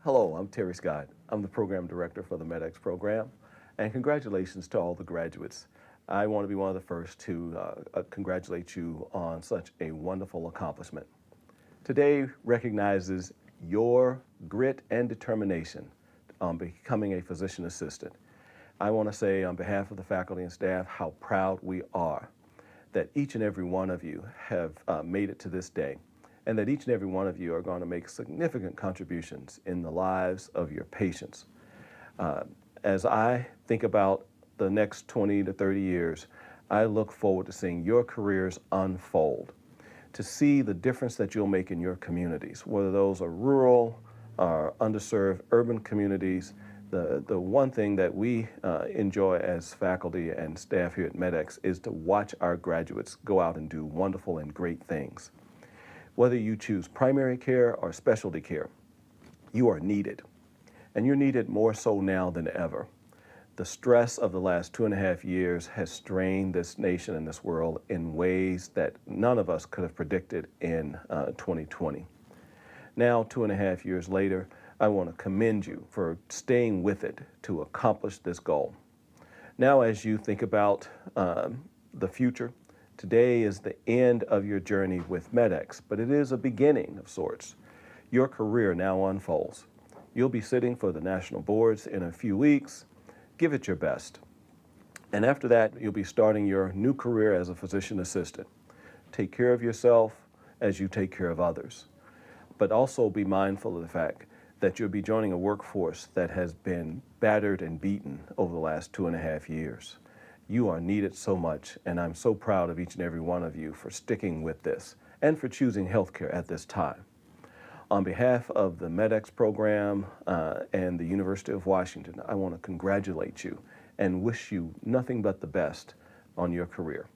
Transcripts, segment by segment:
Hello, I'm Terry Scott. I'm the program director for the MEDEX program, and congratulations to all the graduates. I want to be one of the first to congratulate you on such a wonderful accomplishment. Today recognizes your grit and determination on becoming a physician assistant. I want to say on behalf of the faculty and staff how proud we are that each and every one of you have made it to this day, and that each and every one of you are going to make significant contributions in the lives of your patients. As I think about the next 20 to 30 years, I look forward to seeing your careers unfold, to see the difference that you'll make in your communities, whether those are rural or underserved urban communities. The one thing that we enjoy as faculty and staff here at MEDEX is to watch our graduates go out and do wonderful and great things. Whether you choose primary care or specialty care, you are needed. And you're needed more so now than ever. The stress of the last 2.5 years has strained this nation and this world in ways that none of us could have predicted in 2020. Now, 2.5 years later, I want to commend you for staying with it to accomplish this goal. Now, as you think about the future, today is the end of your journey with MEDEX, but it is a beginning of sorts. Your career now unfolds. You'll be sitting for the national boards in a few weeks. Give it your best. And after that, you'll be starting your new career as a physician assistant. Take care of yourself as you take care of others. But also be mindful of the fact that you'll be joining a workforce that has been battered and beaten over the last 2.5 years. You are needed so much, and I'm so proud of each and every one of you for sticking with this and for choosing healthcare at this time. On behalf of the MEDEX program and the University of Washington, I want to congratulate you and wish you nothing but the best on your career.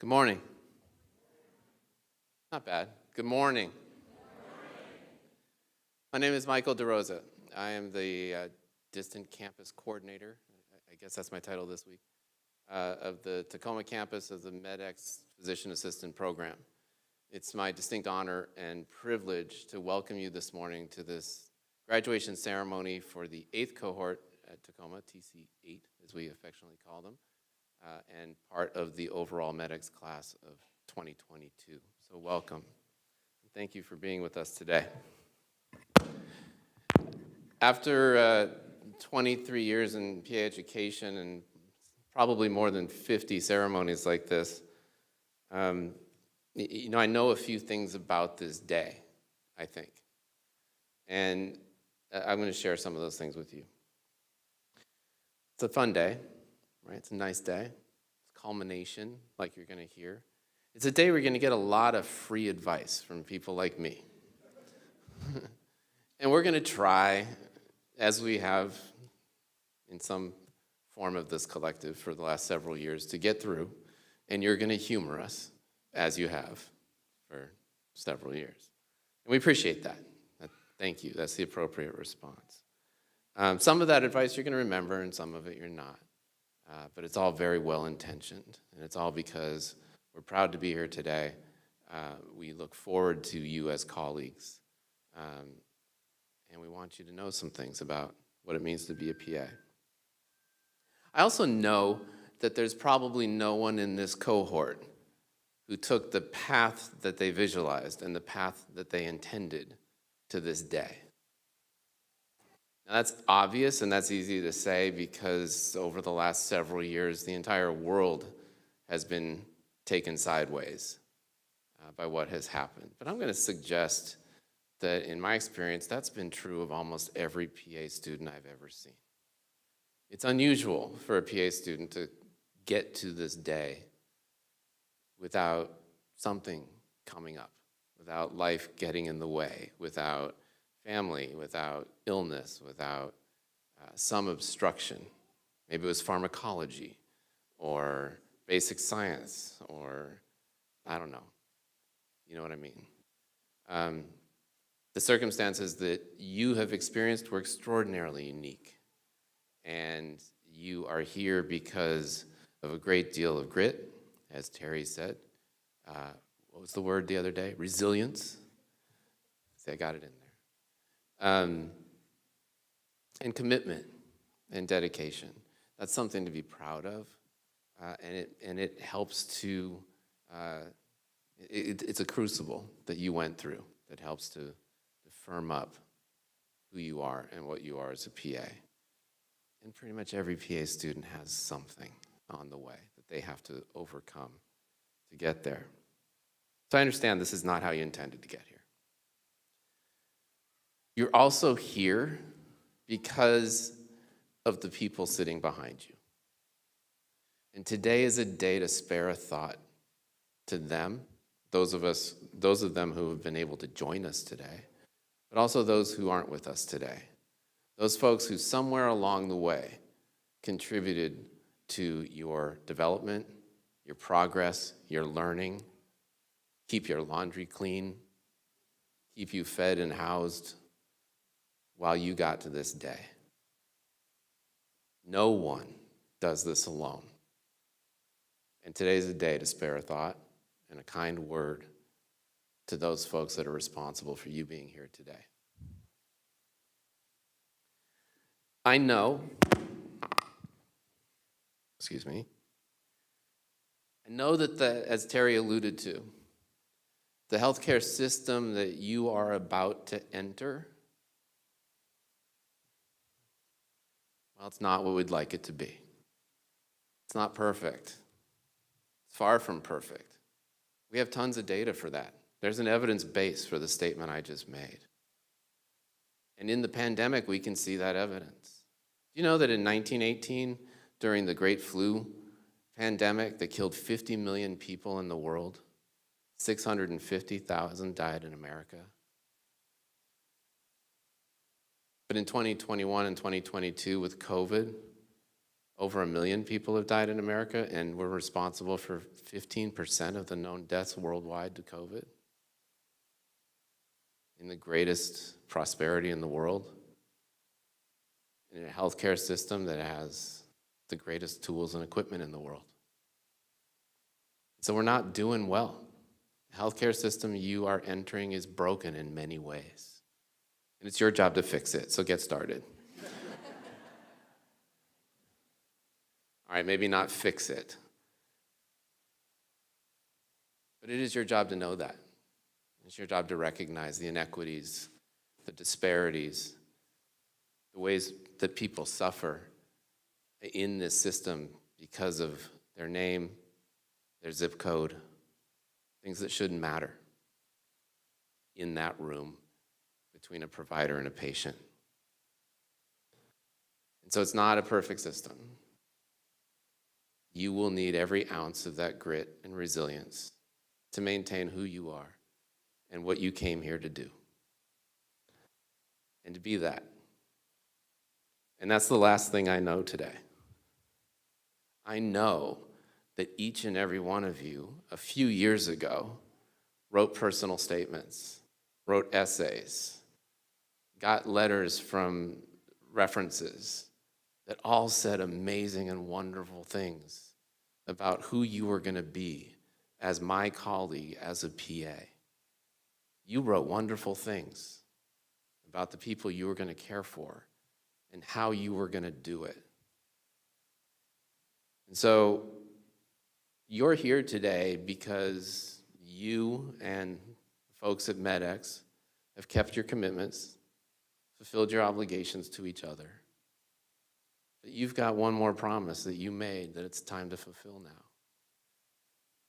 Good morning. Not bad. Good morning. My name is Michael DeRosa. I am the Distant Campus Coordinator, I guess that's my title this week, of the Tacoma campus of the MEDEX Physician Assistant Program. It's my distinct honor and privilege to welcome you this morning to this graduation ceremony for the 8th cohort at Tacoma, TC8 as we affectionately call them, and part of the overall MEDEX class of 2022. So welcome. Thank you for being with us today. After 23 years in PA education and probably more than 50 ceremonies like this, I know a few things about this day, I think. And I'm going to share some of those things with you. It's a fun day, right? It's a nice day. It's culmination, like you're going to hear. It's a day where you're going to get a lot of free advice from people like me. And we're going to try, as we have in some form of this collective for the last several years, to get through, and you're going to humor us, as you have for several years. And we appreciate that. Thank you. That's the appropriate response. Some of that advice you're going to remember, and some of it you're not. But it's all very well-intentioned, and it's all because we're proud to be here today. We look forward to you as colleagues, and we want you to know some things about what it means to be a PA. I also know that there's probably no one in this cohort who took the path that they visualized and the path that they intended to this day. Now, that's obvious and that's easy to say because over the last several years, the entire world has been taken sideways by what has happened. But I'm going to suggest that in my experience, that's been true of almost every PA student I've ever seen. It's unusual for a PA student to get to this day without something coming up, without life getting in the way, without family, without illness, without some obstruction. Maybe it was pharmacology or basic science, or I don't know. You know what I mean? The circumstances that you have experienced were extraordinarily unique. And you are here because of a great deal of grit, as Terry said. What was the word the other day? Resilience. See, I got it in there. And commitment and dedication. That's something to be proud of. And it helps to, it's a crucible that you went through that helps to firm up who you are and what you are as a PA. And pretty much every PA student has something on the way that they have to overcome to get there. So I understand this is not how you intended to get here. You're also here because of the people sitting behind you. And today is a day to spare a thought to them, those of them who have been able to join us today, but also those who aren't with us today. Those folks who somewhere along the way contributed to your development, your progress, your learning, keep your laundry clean, keep you fed and housed while you got to this day. No one does this alone. And today's a day to spare a thought and a kind word to those folks that are responsible for you being here today. I know, that as Terry alluded to, the healthcare system that you are about to enter, well, it's not what we'd like it to be. It's not perfect. It's far from perfect. We have tons of data for that. There's an evidence base for the statement I just made. And in the pandemic, we can see that evidence. Do you know that in 1918, during the Great Flu pandemic that killed 50 million people in the world, 650,000 died in America? But in 2021 and 2022 with COVID, over 1 million people have died in America, and we're responsible for 15% of the known deaths worldwide to COVID. In the greatest prosperity in the world, in a healthcare system that has the greatest tools and equipment in the world. So we're not doing well. The healthcare system you are entering is broken in many ways. And it's your job to fix it, so get started. All right, maybe not fix it. But it is your job to know that. It's your job to recognize the inequities, the disparities, the ways that people suffer in this system because of their name, their zip code, things that shouldn't matter in that room between a provider and a patient. And so it's not a perfect system. You will need every ounce of that grit and resilience to maintain who you are and what you came here to do. And to be that. And that's the last thing I know today. I know that each and every one of you, a few years ago, wrote personal statements, wrote essays, got letters from references that all said amazing and wonderful things about who you were going to be as my colleague, as a PA. You wrote wonderful things about the people you were going to care for and how you were going to do it. And so you're here today because you and folks at MEDEX have kept your commitments, fulfilled your obligations to each other. But you've got one more promise that you made that it's time to fulfill now.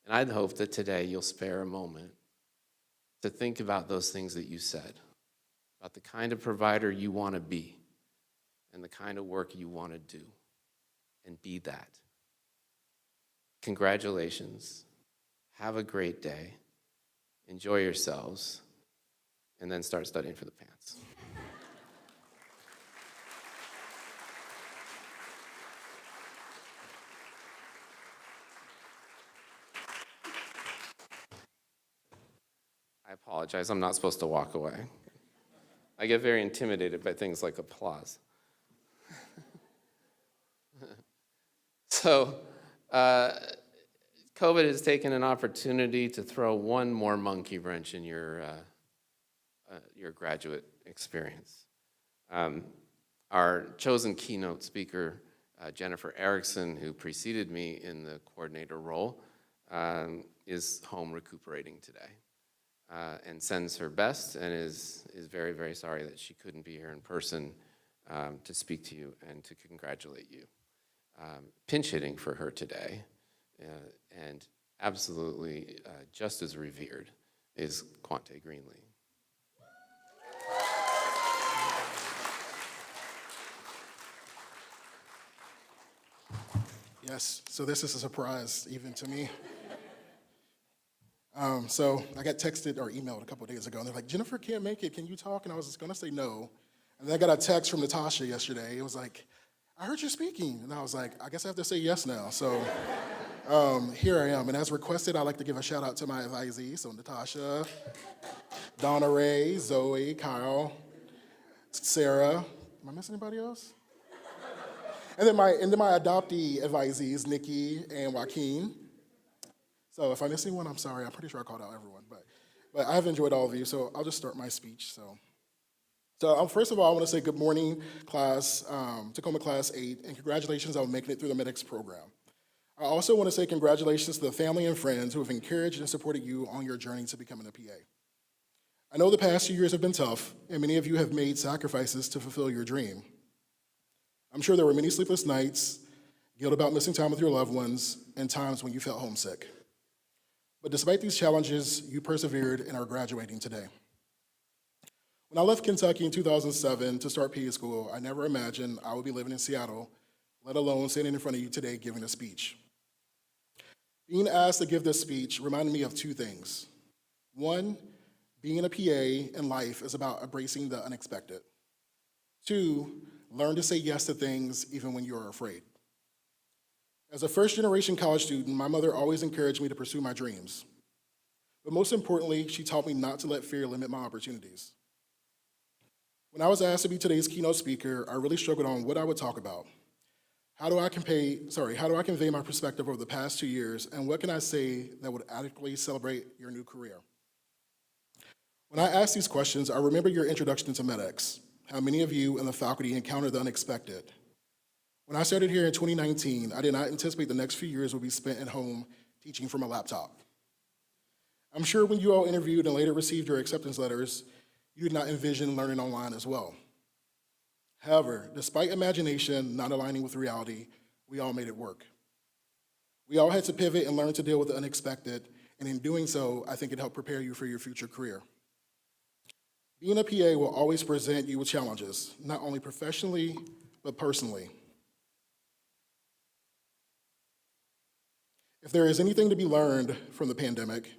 And I'd hope that today you'll spare a moment to think about those things that you said, about the kind of provider you want to be and the kind of work you want to do, and be that. Congratulations. Have a great day. Enjoy yourselves, and then start studying for the pants. apologize. I'm not supposed to walk away. I get very intimidated by things like applause. So, COVID has taken an opportunity to throw one more monkey wrench in your graduate experience. Our chosen keynote speaker, Jennifer Erickson, who preceded me in the coordinator role, is home recuperating today and sends her best and is very, very sorry that she couldn't be here in person to speak to you and to congratulate you. Pinch hitting for her today, and absolutely just as revered, is Quante Greenlee. Yes, so this is a surprise even to me. So I got texted or emailed a couple of days ago, and they're like, Jennifer can't make it, can you talk? And I was just gonna say no. And then I got a text from Natasha yesterday. It was like, I heard you speaking. And I was like, I guess I have to say yes now. So here I am. And as requested, I'd like to give a shout out to my advisees. So Natasha, Donna Ray, Zoe, Kyle, Sarah. Am I missing anybody else? And then my adoptee advisees, Nikki and Joaquin. So if I miss anyone, I'm sorry. I'm pretty sure I called out everyone. But I've enjoyed all of you, so I'll just start my speech. So first of all, I want to say good morning, class, Tacoma Class 8, and congratulations on making it through the MEDEX program. I also want to say congratulations to the family and friends who have encouraged and supported you on your journey to becoming a PA. I know the past 2 years have been tough, and many of you have made sacrifices to fulfill your dream. I'm sure there were many sleepless nights, guilt about missing time with your loved ones, and times when you felt homesick. But despite these challenges, you persevered and are graduating today. When I left Kentucky in 2007 to start PA school, I never imagined I would be living in Seattle, let alone sitting in front of you today giving a speech. Being asked to give this speech reminded me of two things. One, being a PA in life is about embracing the unexpected. Two, learn to say yes to things even when you are afraid. As a first-generation college student, my mother always encouraged me to pursue my dreams. But most importantly, she taught me not to let fear limit my opportunities. When I was asked to be today's keynote speaker, I really struggled on what I would talk about. How do I convey my perspective over the past 2 years, and what can I say that would adequately celebrate your new career? When I asked these questions, I remember your introduction to MEDEX, how many of you in the faculty encountered the unexpected. When I started here in 2019, I did not anticipate the next few years would be spent at home teaching from a laptop. I'm sure when you all interviewed and later received your acceptance letters, you did not envision learning online as well. However, despite imagination not aligning with reality, we all made it work. We all had to pivot and learn to deal with the unexpected, and in doing so, I think it helped prepare you for your future career. Being a PA will always present you with challenges, not only professionally, but personally. If there is anything to be learned from the pandemic,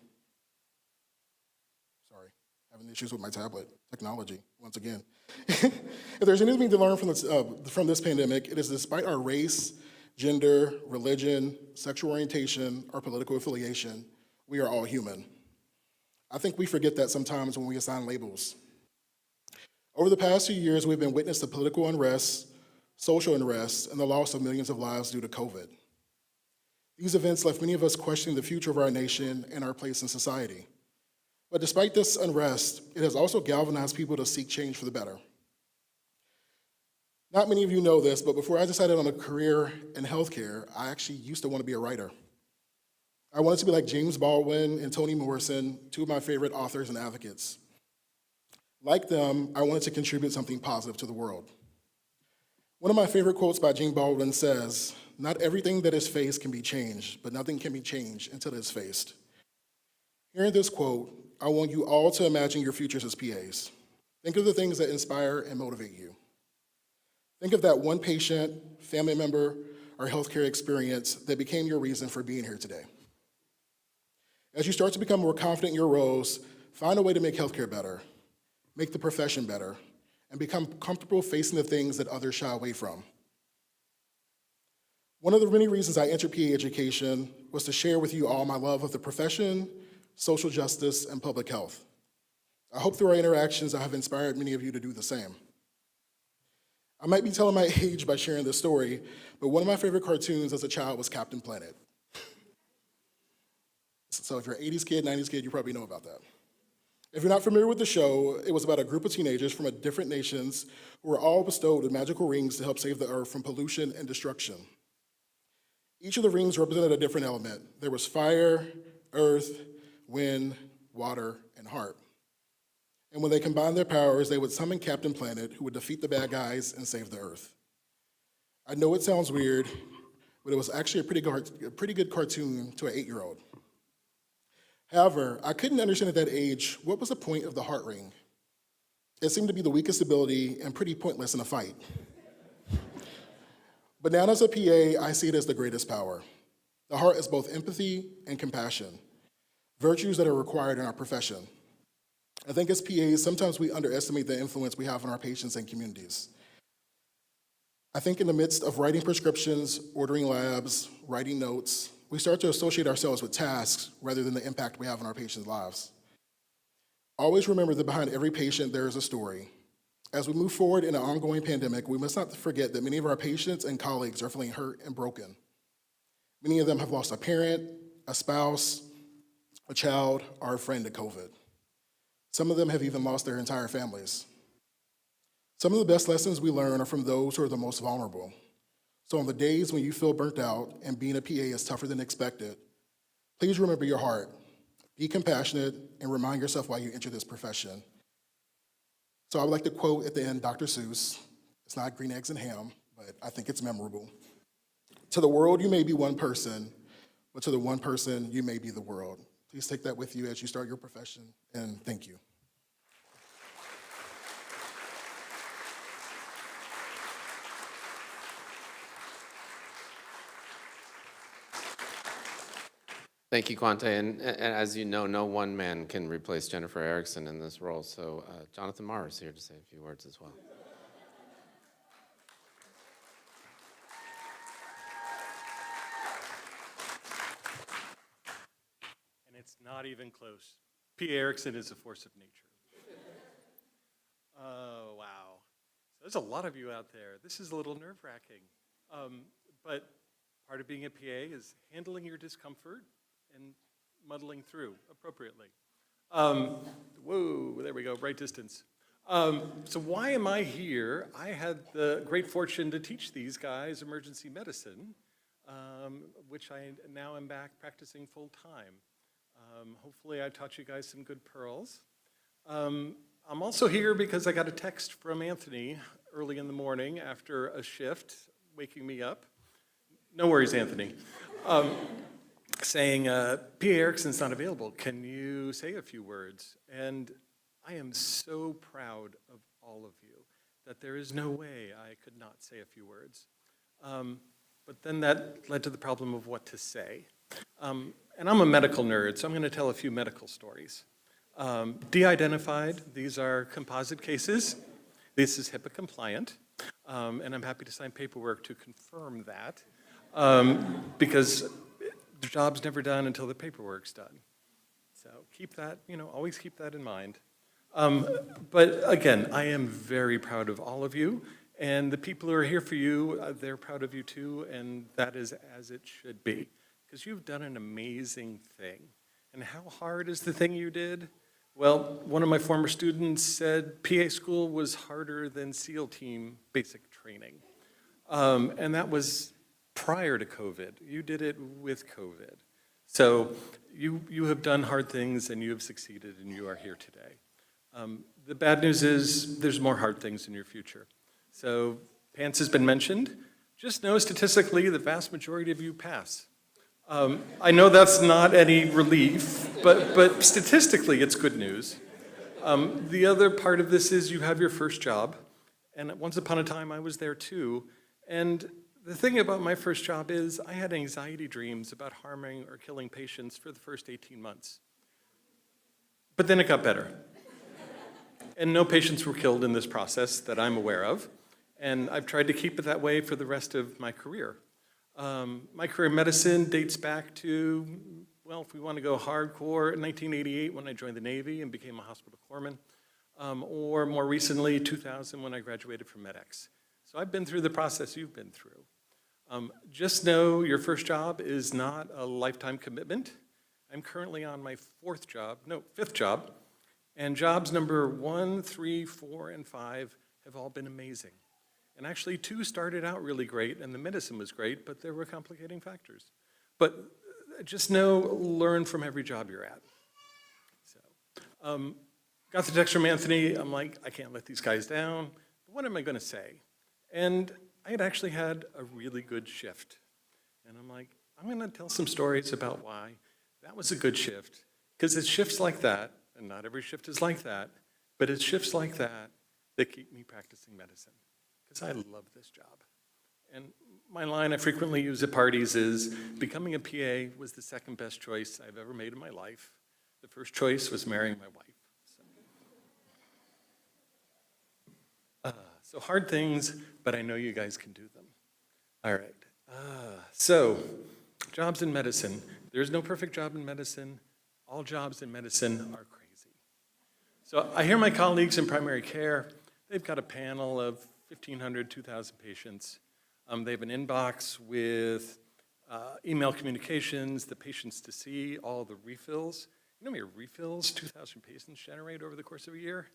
sorry, having issues with my tablet, technology, once again. If there's anything to learn from this pandemic, it is despite our race, gender, religion, sexual orientation, or political affiliation, we are all human. I think we forget that sometimes when we assign labels. Over the past 2 years, we've been witness to political unrest, social unrest, and the loss of millions of lives due to COVID. These events left many of us questioning the future of our nation and our place in society. But despite this unrest, it has also galvanized people to seek change for the better. Not many of you know this, but before I decided on a career in healthcare, I actually used to want to be a writer. I wanted to be like James Baldwin and Toni Morrison, two of my favorite authors and advocates. Like them, I wanted to contribute something positive to the world. One of my favorite quotes by James Baldwin says, "Not everything that is faced can be changed, but nothing can be changed until it is faced." Hearing this quote, I want you all to imagine your futures as PAs. Think of the things that inspire and motivate you. Think of that one patient, family member, or healthcare experience that became your reason for being here today. As you start to become more confident in your roles, find a way to make healthcare better, make the profession better, and become comfortable facing the things that others shy away from. One of the many reasons I entered PA education was to share with you all my love of the profession, social justice, and public health. I hope through our interactions I have inspired many of you to do the same. I might be telling my age by sharing this story, but one of my favorite cartoons as a child was Captain Planet. So if you're an 80s kid, 90s kid, you probably know about that. If you're not familiar with the show, it was about a group of teenagers from different nations who were all bestowed with magical rings to help save the earth from pollution and destruction. Each of the rings represented a different element. There was fire, earth, wind, water, and heart. And when they combined their powers, they would summon Captain Planet, who would defeat the bad guys and save the earth. I know it sounds weird, but it was actually a pretty good cartoon to an 8-year-old. However, I couldn't understand at that age what was the point of the heart ring. It seemed to be the weakest ability and pretty pointless in a fight. But now as a PA, I see it as the greatest power. The heart is both empathy and compassion, virtues that are required in our profession. I think as PAs, sometimes we underestimate the influence we have on our patients and communities. I think in the midst of writing prescriptions, ordering labs, writing notes, we start to associate ourselves with tasks rather than the impact we have on our patients' lives. Always remember that behind every patient, there is a story. As we move forward in an ongoing pandemic, we must not forget that many of our patients and colleagues are feeling hurt and broken. Many of them have lost a parent, a spouse, a child, or a friend to COVID. Some of them have even lost their entire families. Some of the best lessons we learn are from those who are the most vulnerable. So on the days when you feel burnt out and being a PA is tougher than expected, please remember your heart. Be compassionate and remind yourself why you entered this profession. So I would like to quote at the end Dr. Seuss. It's not green eggs and ham, but I think it's memorable. To the world, you may be one person, but to the one person, you may be the world. Please take that with you as you start your profession, and thank you. Thank you, Quante. And as you know, no one man can replace Jennifer Erickson in this role. So Jonathan Marr is here to say a few words as well. And it's not even close. P. Erickson is a force of nature. Oh, wow. There's a lot of you out there. This is a little nerve-wracking. But part of being a PA is handling your discomfort and muddling through appropriately. Whoa, there we go, right distance. So why am I here? I had the great fortune to teach these guys emergency medicine, which I now am back practicing full time. Hopefully I taught you guys some good pearls. I'm also here because I got a text from Anthony early in the morning after a shift, waking me up. No worries, Anthony. Saying, P. Erickson's not available. Can you say a few words? And I am so proud of all of you that there is no way I could not say a few words. But then that led to the problem of what to say. And I'm a medical nerd, so I'm going to tell a few medical stories. De-identified, these are composite cases. This is HIPAA compliant, and I'm happy to sign paperwork to confirm that, because the job's never done until the paperwork's done. So keep that, always keep that in mind. But again, I am very proud of all of you, and the people who are here for you, they're proud of you too, and that is as it should be, because you've done an amazing thing. And how hard is the thing you did? Well, one of my former students said PA school was harder than SEAL team basic training. And that was prior to COVID. You did it with COVID. So you have done hard things and you have succeeded and you are here today. The bad news is there's more hard things in your future. So PANCE has been mentioned. Just know statistically the vast majority of you pass. I know that's not any relief, but statistically it's good news. The other part of this is you have your first job, and once upon a time I was there too, and the thing about my first job is I had anxiety dreams about harming or killing patients for the first 18 months. But then it got better. And no patients were killed in this process that I'm aware of, and I've tried to keep it that way for the rest of my career. My career in medicine dates back to well, if we want to go hardcore, in 1988 when I joined the Navy and became a hospital corpsman, or more recently, 2000 when I graduated from MEDEX. So I've been through the process you've been through. Just know your first job is not a lifetime commitment. I'm currently on my fifth job, and jobs number 1, 3, 4, and 5 have all been amazing. And actually 2 started out really great, and the medicine was great, but there were complicating factors. But just know, learn from every job you're at. So, got the text from Anthony. I'm like, I can't let these guys down. What am I going to say? And I had actually had a really good shift. And I'm like, I'm going to tell some stories about why that was a good shift. Because it's shifts like that, and not every shift is like that, but it's shifts like that that keep me practicing medicine. Because I love this job. And my line I frequently use at parties is, becoming a PA was the second best choice I've ever made in my life. The first choice was marrying my wife. So hard things, but I know you guys can do them. All right. So jobs in medicine. There's no perfect job in medicine. All jobs in medicine are crazy. So I hear my colleagues in primary care, they've got a panel of 1,500, 2,000 patients. They have an inbox with email communications, the patients to see, all the refills. You know how many refills 2,000 patients generate over the course of a year?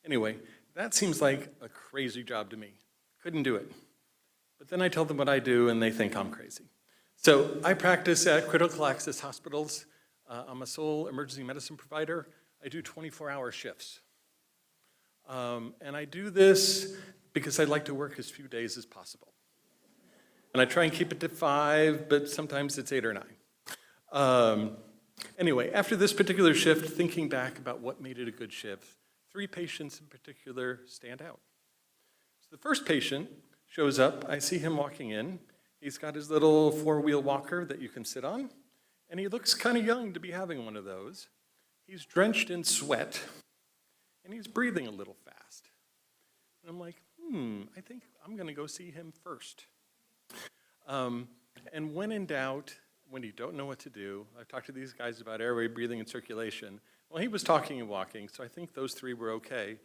Anyway, that seems like a crazy job to me. Couldn't do it. But then I tell them what I do, and they think I'm crazy. So I practice at critical access hospitals. I'm a sole emergency medicine provider. I do 24-hour shifts. And I do this because I like to work as few days as possible. And I try and keep it to 5, but sometimes it's 8 or 9. Anyway, after this particular shift, thinking back about what made it a good shift, 3 patients in particular stand out. So the first patient shows up. I see him walking in. He's got his little 4-wheel walker that you can sit on, and he looks kind of young to be having one of those. He's drenched in sweat, and he's breathing a little fast. And I'm like, I think I'm going to go see him first. And when in doubt, when you don't know what to do, I've talked to these guys about airway, breathing, and circulation. Well, he was talking and walking, so I think those 3 were okay.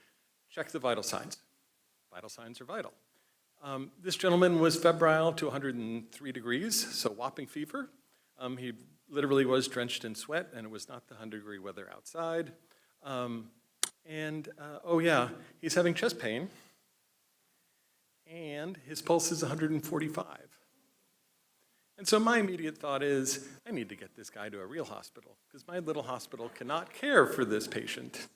Check the vital signs. Vital signs are vital. This gentleman was febrile to 103 degrees, so whopping fever. He literally was drenched in sweat, and it was not the 100-degree weather outside. He's having chest pain, and his pulse is 145. And so my immediate thought is, I need to get this guy to a real hospital, because my little hospital cannot care for this patient.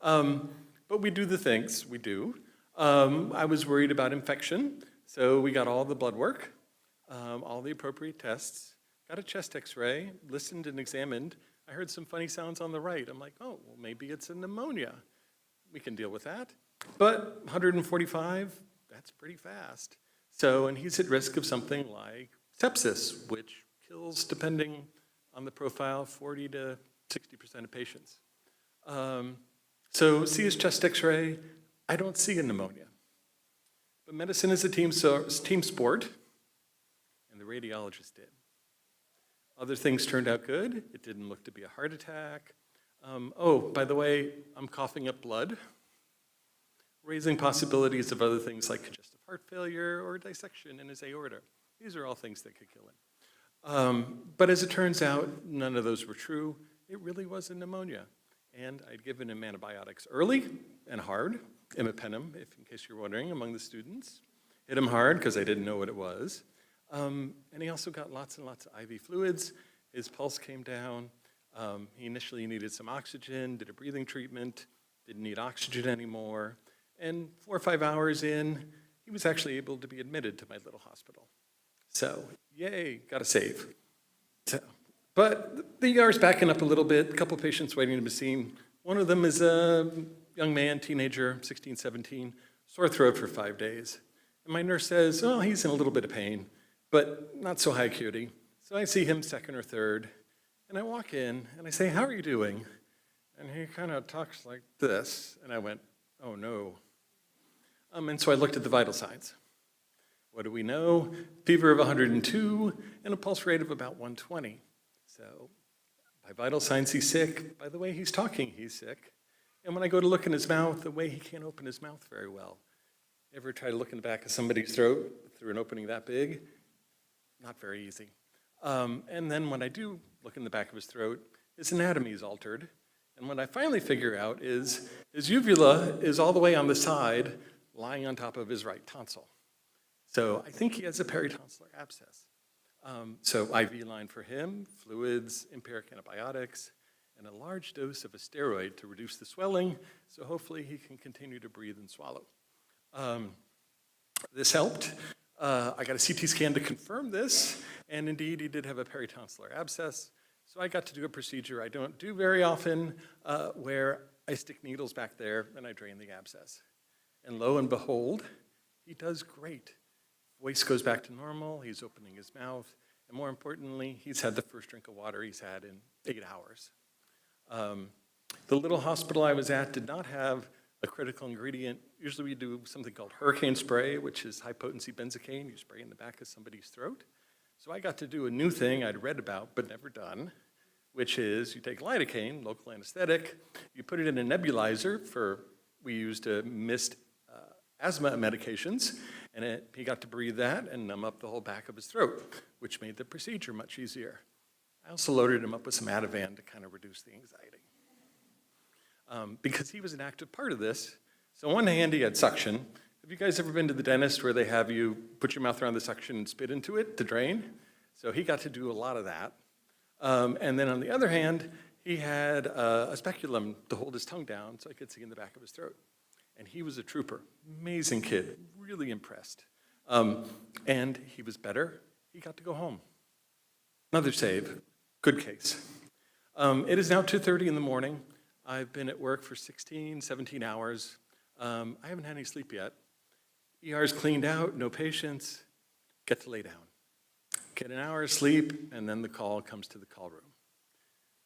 But we do the things we do. I was worried about infection, so we got all the blood work, all the appropriate tests, got a chest x-ray, listened and examined. I heard some funny sounds on the right. I'm like, oh, well, maybe it's a pneumonia. We can deal with that. But 145, that's pretty fast. So, and he's at risk of something like sepsis, which kills, depending on the profile, 40 to 60% of patients. So see his chest x-ray. I don't see a pneumonia. But medicine is a team sport, and the radiologist did. Other things turned out good. It didn't look to be a heart attack. By the way, I'm coughing up blood, raising possibilities of other things like congestive heart failure or dissection in his aorta. These are all things that could kill him. But as it turns out, none of those were true. It really was a pneumonia. And I'd given him antibiotics early and hard, imipenem, in case you're wondering, among the students. Hit him hard because I didn't know what it was. And he also got lots and lots of IV fluids. His pulse came down. He initially needed some oxygen, did a breathing treatment, didn't need oxygen anymore. And 4 or 5 hours in, he was actually able to be admitted to my little hospital. So, yay, got a save. But the ER's backing up a little bit, a couple patients waiting to be seen. One of them is a young man, teenager, 16, 17, sore throat for 5 days. And my nurse says, well, he's in a little bit of pain, but not so high acuity. So I see him second or third, and I walk in, and I say, how are you doing? And he kind of talks like this, and I went, oh no. And so I looked at the vital signs. What do we know? Fever of 102 and a pulse rate of about 120. So By vital signs, he's sick. By the way he's talking, he's sick. And when I go to look in his mouth, the way he can't open his mouth very well. Ever try to look in the back of somebody's throat through an opening that big? Not very easy. And then when I do look in the back of his throat, his anatomy is altered. And what I finally figure out is his uvula is all the way on the side, lying on top of his right tonsil. So I think he has a peritonsillar abscess. So IV line for him, fluids, empiric antibiotics, and a large dose of a steroid to reduce the swelling, so hopefully he can continue to breathe and swallow. This helped. I got a CT scan to confirm this, and indeed he did have a peritonsillar abscess. So I got to do a procedure I don't do very often, where I stick needles back there and I drain the abscess. And lo and behold, he does great. Voice goes back to normal, he's opening his mouth, and more importantly, he's had the first drink of water he's had in 8 hours. The little hospital I was at did not have a critical ingredient. Usually we do something called hurricane spray, which is high potency benzocaine. You spray in the back of somebody's throat. So I got to do a new thing I'd read about but never done, which is you take lidocaine, local anesthetic, you put it in a nebulizer we used mist asthma medications, and he got to breathe that and numb up the whole back of his throat, which made the procedure much easier. I also loaded him up with some Ativan to kind of reduce the anxiety. Because he was an active part of this. So on one hand, he had suction. Have you guys ever been to the dentist where they have you put your mouth around the suction and spit into it to drain? So he got to do a lot of that. And then on the other hand, he had a speculum to hold his tongue down so I could see in the back of his throat. And he was a trooper, amazing kid, really impressed. And he was better. He got to go home. Another save, good case. It is now 2:30 in the morning. I've been at work for 16, 17 hours. I haven't had any sleep yet. ER's cleaned out, no patients, get to lay down. Get an hour of sleep, and then the call comes to the call room.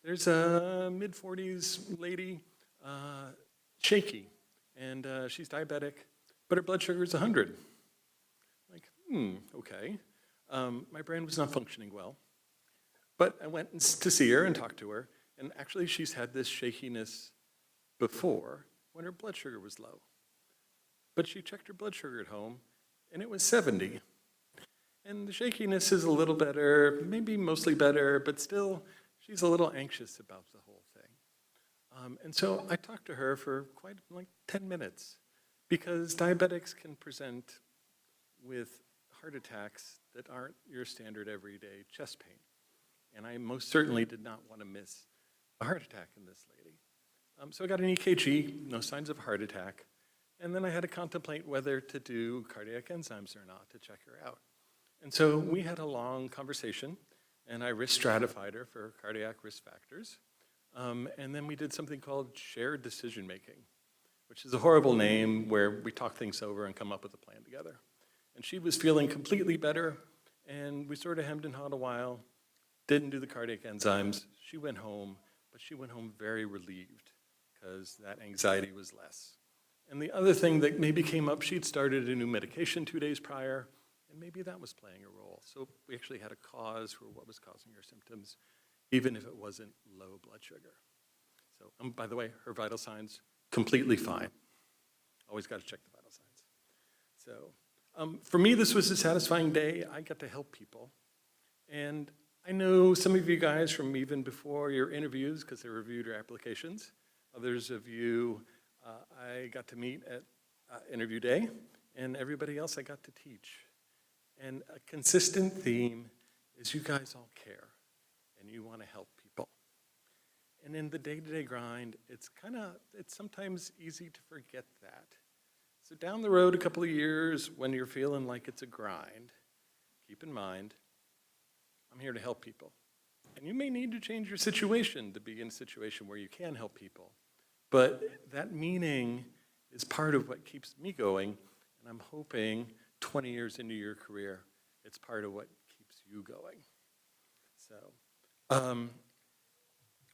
There's a mid-40s lady, shaky, and she's diabetic, but her blood sugar is 100. Like, okay. My brain was not functioning well. But I went to see her and talked to her, and actually she's had this shakiness before when her blood sugar was low. But she checked her blood sugar at home, and it was 70. And the shakiness is a little better, maybe mostly better, but still, she's a little anxious about the whole thing. And so I talked to her for quite like 10 minutes, because diabetics can present with heart attacks that aren't your standard everyday chest pain. And I most certainly did not want to miss a heart attack in this lady. So I got an EKG, no signs of heart attack, and then I had to contemplate whether to do cardiac enzymes or not to check her out. And so we had a long conversation, and I risk stratified her for cardiac risk factors. And then we did something called shared decision making, which is a horrible name where we talk things over and come up with a plan together. And she was feeling completely better, and we sort of hemmed and hawed a while, didn't do the cardiac enzymes. She went home, but she went home very relieved because that anxiety was less. And the other thing that maybe came up, she'd started a new medication 2 days prior, and maybe that was playing a role. So we actually had a cause for what was causing her symptoms, even if it wasn't low blood sugar. So, by the way, her vital signs, completely fine. Always got to check the vital signs. So, for me, this was a satisfying day. I got to help people. And I know some of you guys from even before your interviews, because they reviewed your applications. Others of you I got to meet at interview day, and everybody else I got to teach. And a consistent theme is you guys all care, and you want to help people. And in the day-to-day grind, it's sometimes easy to forget that. So down the road a couple of years, when you're feeling like it's a grind, keep in mind, I'm here to help people. And you may need to change your situation to be in a situation where you can help people. But that meaning is part of what keeps me going, and I'm hoping 20 years into your career, it's part of what keeps you going. So,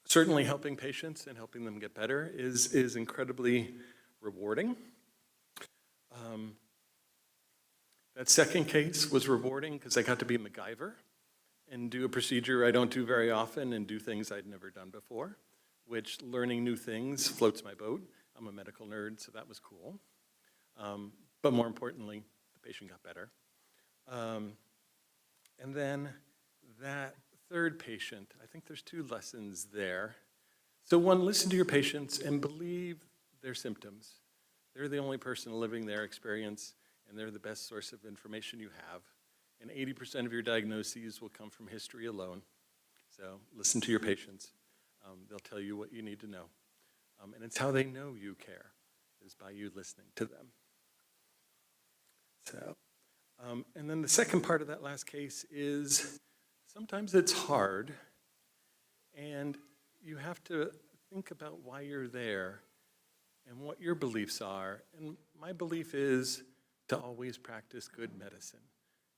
certainly helping patients and helping them get better is incredibly rewarding. That second case was rewarding because I got to be MacGyver. and do a procedure I don't do very often and do things I'd never done before, which learning new things floats my boat. I'm a medical nerd, so that was cool. But more importantly, the patient got better. And then that third patient, I think there's two lessons there. So one, listen to your patients and believe their symptoms. They're the only person living their experience, and they're the best source of information you have. And 80% of your diagnoses will come from history alone. So listen to your patients. They'll tell you what you need to know. And it's how they know you care, is by you listening to them. So, and then the second part of that last case is sometimes it's hard, and you have to think about why you're there and what your beliefs are. And my belief is to always practice good medicine,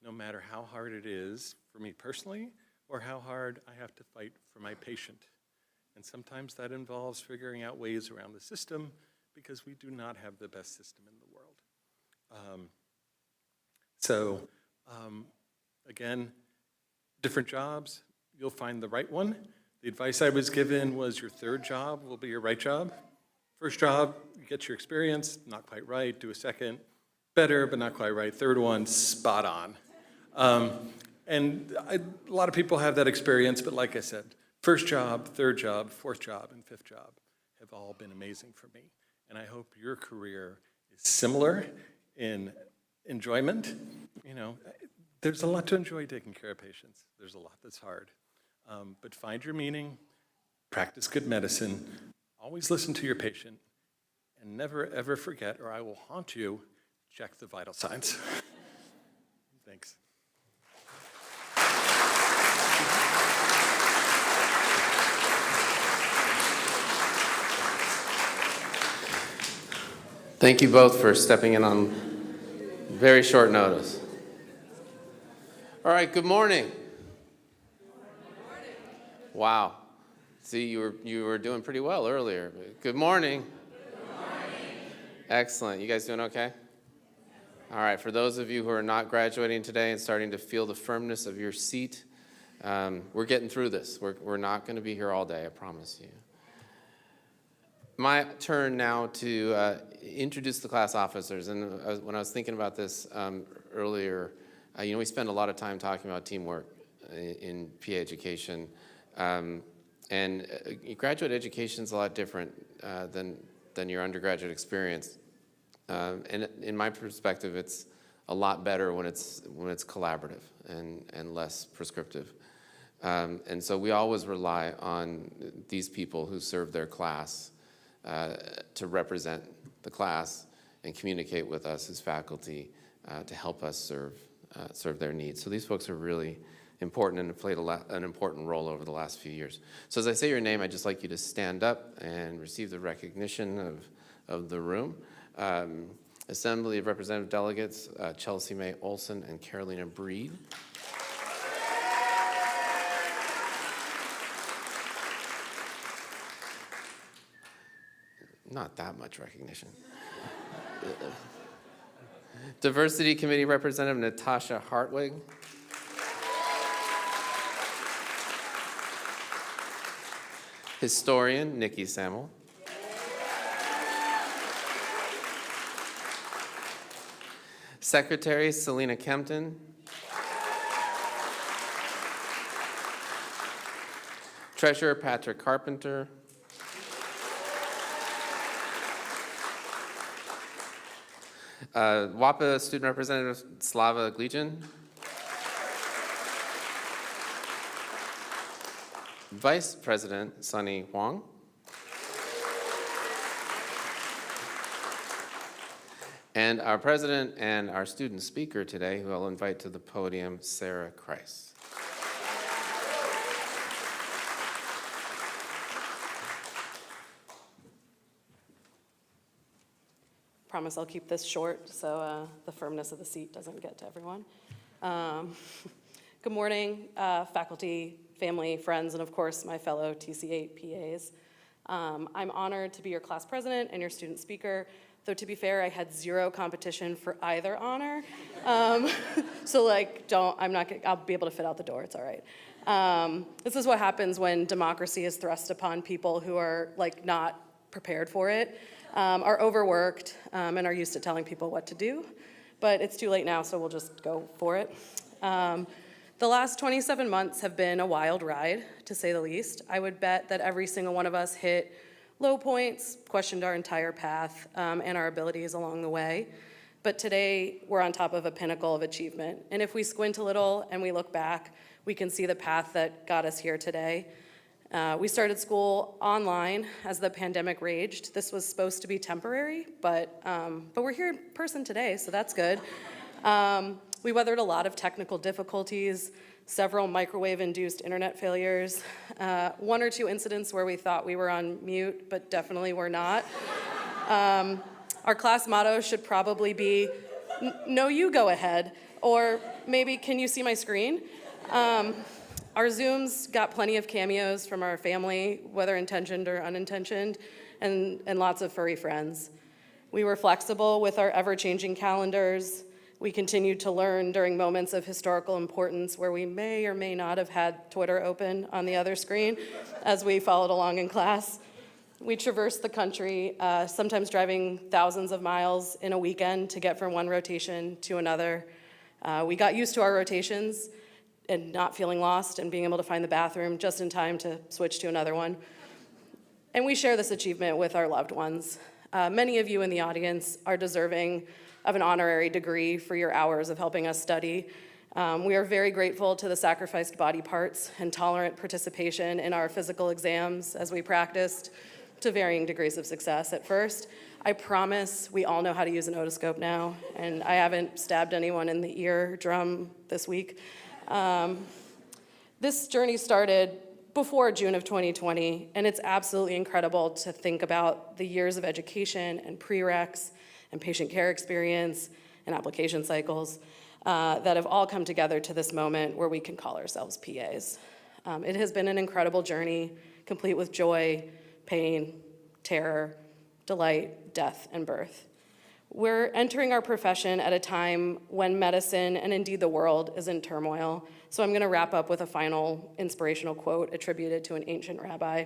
no matter how hard it is for me personally or how hard I have to fight for my patient. And sometimes that involves figuring out ways around the system because we do not have the best system in the world. Again, different jobs, you'll find the right one. The advice I was given was your third job will be your right job. First job, you get your experience, not quite right, do a second, better, but not quite right. Third one, spot on. A lot of people have that experience, but like I said, first job, third job, fourth job, and fifth job have all been amazing for me. And I hope your career is similar in enjoyment. You know, there's a lot to enjoy taking care of patients. There's a lot that's hard. But find your meaning, practice good medicine, always listen to your patient, and never ever forget, or I will haunt you, check the vital signs. Thanks. Thank you both for stepping in on very short notice. All right, good morning. Wow. See, you were doing pretty well earlier. Good morning. Good morning. Excellent. You guys doing okay? All right, for those of you who are not graduating today and starting to feel the firmness of your seat, we're getting through this. We're not going to be here all day, I promise you. My turn now to introduce the class officers. And when I was thinking about this earlier, we spend a lot of time talking about teamwork in PA education. Graduate education is a lot different than your undergraduate experience. And in my perspective, it's a lot better when it's collaborative and less prescriptive. And so we always rely on these people who serve their class to represent the class and communicate with us as faculty to help us serve their needs. So these folks are really important and have played an important role over the last few years. So as I say your name, I'd just like you to stand up and receive the recognition of the room. Assembly of Representative Delegates, Chelsea Mae Olson and Carolina Breed. Not that much recognition. Diversity Committee Representative Natasha Hartwig. Historian Nikki Samuel. Secretary Selena Kempton. Treasurer Patrick Carpenter. WAPA Student Representative Slava Glijin. Vice President Sunny Huang. And our president and our student speaker today, who I'll invite to the podium, Sarah Kreis. Promise I'll keep this short so the firmness of the seat doesn't get to everyone. Good morning, faculty, family, friends, and of course my fellow TC8 PAs. I'm honored to be your class president and your student speaker. though to be fair, I had zero competition for either honor. So like, I'll be able to fit out the door, it's all right. This is what happens when democracy is thrust upon people who are like not prepared for it, are overworked, and are used to telling people what to do. But it's too late now, so we'll just go for it. The last 27 months have been a wild ride, to say the least. I would bet that every single one of us hit low points, questioned our entire path, and our abilities along the way. But today, we're on top of a pinnacle of achievement. And if we squint a little and we look back, we can see the path that got us here today. We started school online as the pandemic raged. This was supposed to be temporary, but we're here in person today, so that's good. We weathered a lot of technical difficulties, several microwave-induced internet failures, one or two incidents where we thought we were on mute, but definitely were not. Our class motto should probably be, no, you go ahead, or maybe, can you see my screen? Our Zooms got plenty of cameos from our family, whether intentioned or unintentioned, and lots of furry friends. We were flexible with our ever-changing calendars. We continued to learn during moments of historical importance where we may or may not have had Twitter open on the other screen as we followed along in class. We traversed the country, sometimes driving thousands of miles in a weekend to get from one rotation to another. We got used to our rotations and not feeling lost and being able to find the bathroom just in time to switch to another one. And we share this achievement with our loved ones. Many of you in the audience are deserving of an honorary degree for your hours of helping us study. We are very grateful to the sacrificed body parts and tolerant participation in our physical exams as we practiced to varying degrees of success at first. I promise we all know how to use an otoscope now, and I haven't stabbed anyone in the eardrum this week. This journey started before June of 2020, and it's absolutely incredible to think about the years of education and prereqs and patient care experience and application cycles that have all come together to this moment where we can call ourselves PAs. It has been an incredible journey, complete with joy, pain, terror, delight, death, and birth. We're entering our profession at a time when medicine, and indeed the world, is in turmoil. So I'm gonna wrap up with a final inspirational quote attributed to an ancient rabbi.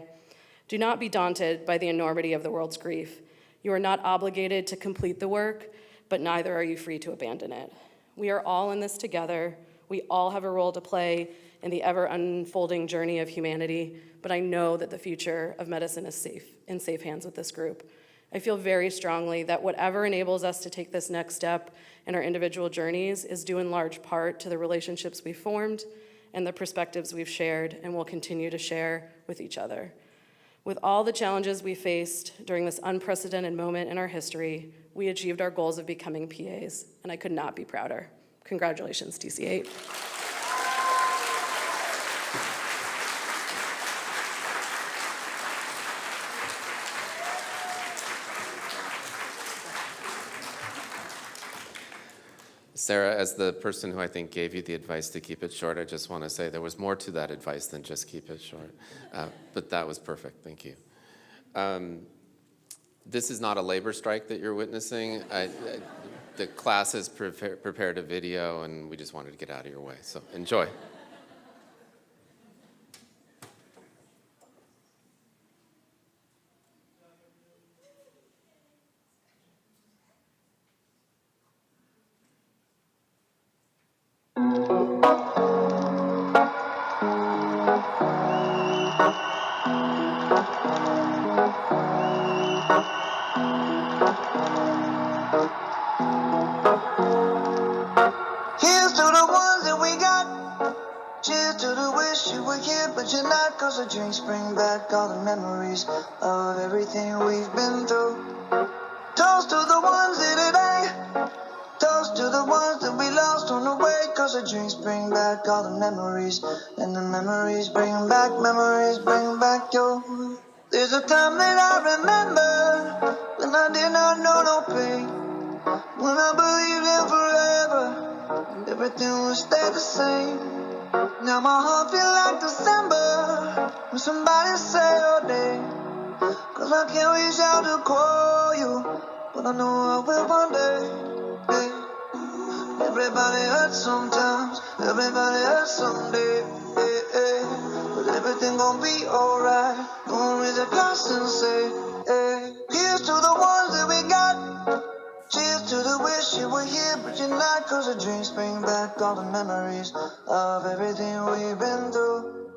Do not be daunted by the enormity of the world's grief. You are not obligated to complete the work, but neither are you free to abandon it. We are all in this together. We all have a role to play in the ever unfolding journey of humanity, but I know that the future of medicine is in safe hands with this group. I feel very strongly that whatever enables us to take this next step in our individual journeys is due in large part to the relationships we've formed and the perspectives we've shared and will continue to share with each other. With all the challenges we faced during this unprecedented moment in our history, we achieved our goals of becoming PAs, and I could not be prouder. Congratulations, TC8. Sarah, as the person who I think gave you the advice to keep it short, I just want to say there was more to that advice than just keep it short. But that was perfect, thank you. This is not a labor strike that you're witnessing. The class has prepared a video, and we just wanted to get out of your way, so enjoy. Here's to the ones that we got. Cheers to the wish you were here, but you're not. Cause the drinks bring back all the memories of everything we've been through. Toast to the ones here today. Toast to the ones that we lost on the way. Cause the drinks bring back all the memories. And the memories bring back you. There's a time that I remember when I did not know no pain. When I believed in forever, and everything would stay the same. Now my heart feels like December, when somebody say your name. Cause I can't reach out to call you, but I know I will one day. Yeah. Everybody hurts sometimes, everybody hurts someday. Yeah, yeah. But everything gon' be alright. Gonna raise a glass and say, hey. Here's to the ones that we got. Cheers to the wish you were here, but you're not. Cause the dreams bring back all the memories of everything we've been through.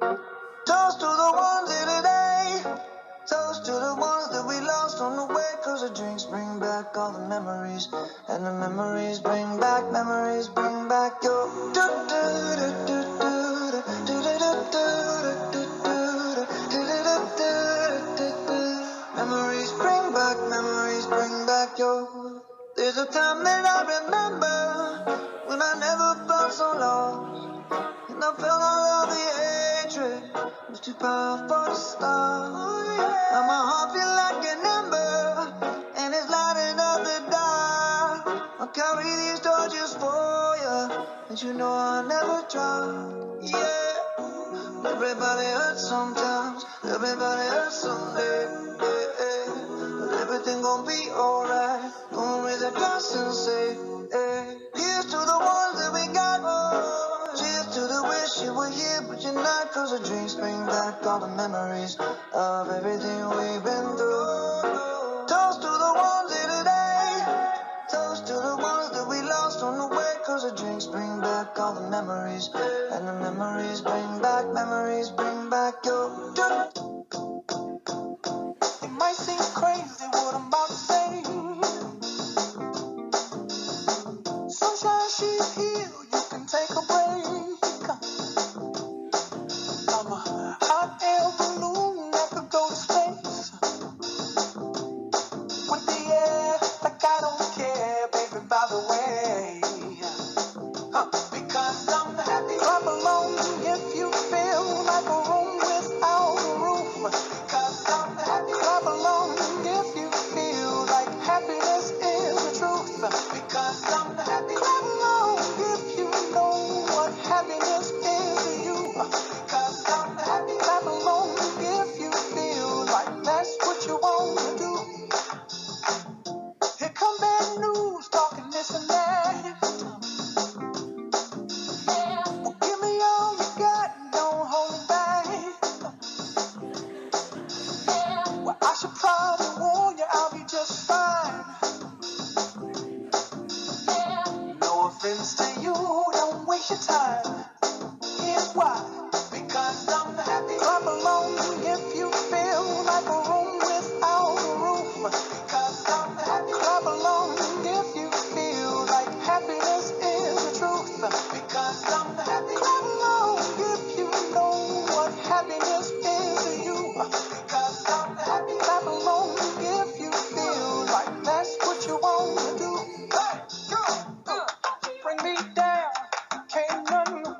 Toast to the ones here today. Toast to the ones that we lost on the way. Cause the drinks bring back all the memories. And the memories bring back your. Memories bring back your. There's a time that I remember when I never felt so lost. And I felt all of the hatred was too powerful to stop. Now my heart feel like an ember, and it's lighting up the dark. I'll carry these torches for you, and you know I'll never drop. Yeah, everybody hurts sometimes, everybody hurts someday. Yeah, yeah. But everything gon' be alright. Gonna raise a glass and say, hey. Here's to the ones that we got. Cheers to the wish you were here, but you're not. Cause the dreams bring back all the memories of everything we've been through. Toast to the ones here today. Toast to the ones that we lost on the way. Cause the drinks bring back all the memories. And the memories bring back your. It might seem crazy what I'm about to say. Sunshine, she's here, you can take a break. I'm a hot air balloon that could go to space. With the air, like I don't care, baby, by the way. Because I'm happy. Clap along if you feel like a room without a roof. Because I'm happy. Clap along if you feel like happiness is the truth. Because I'm happy. Clap along if you know what happiness is to you. Because I'm happy. Clap along if you feel like that's what you want to do. Here come bad news, talking this and that. Well, give me all you got, don't hold it back. Well, I should probably warn you, I'll be just fine. No offense to you, don't waste your time. Here's why. Because I'm happy. Clap along if you feel like a room without a roof. Because I'm happy. Clap along if you feel like happiness is the truth. Because I'm happy. Clap along if you know what happiness is to you. Because I'm happy. Clap along if you feel like that's what you want to do. Hey, go. Bring me down, can't none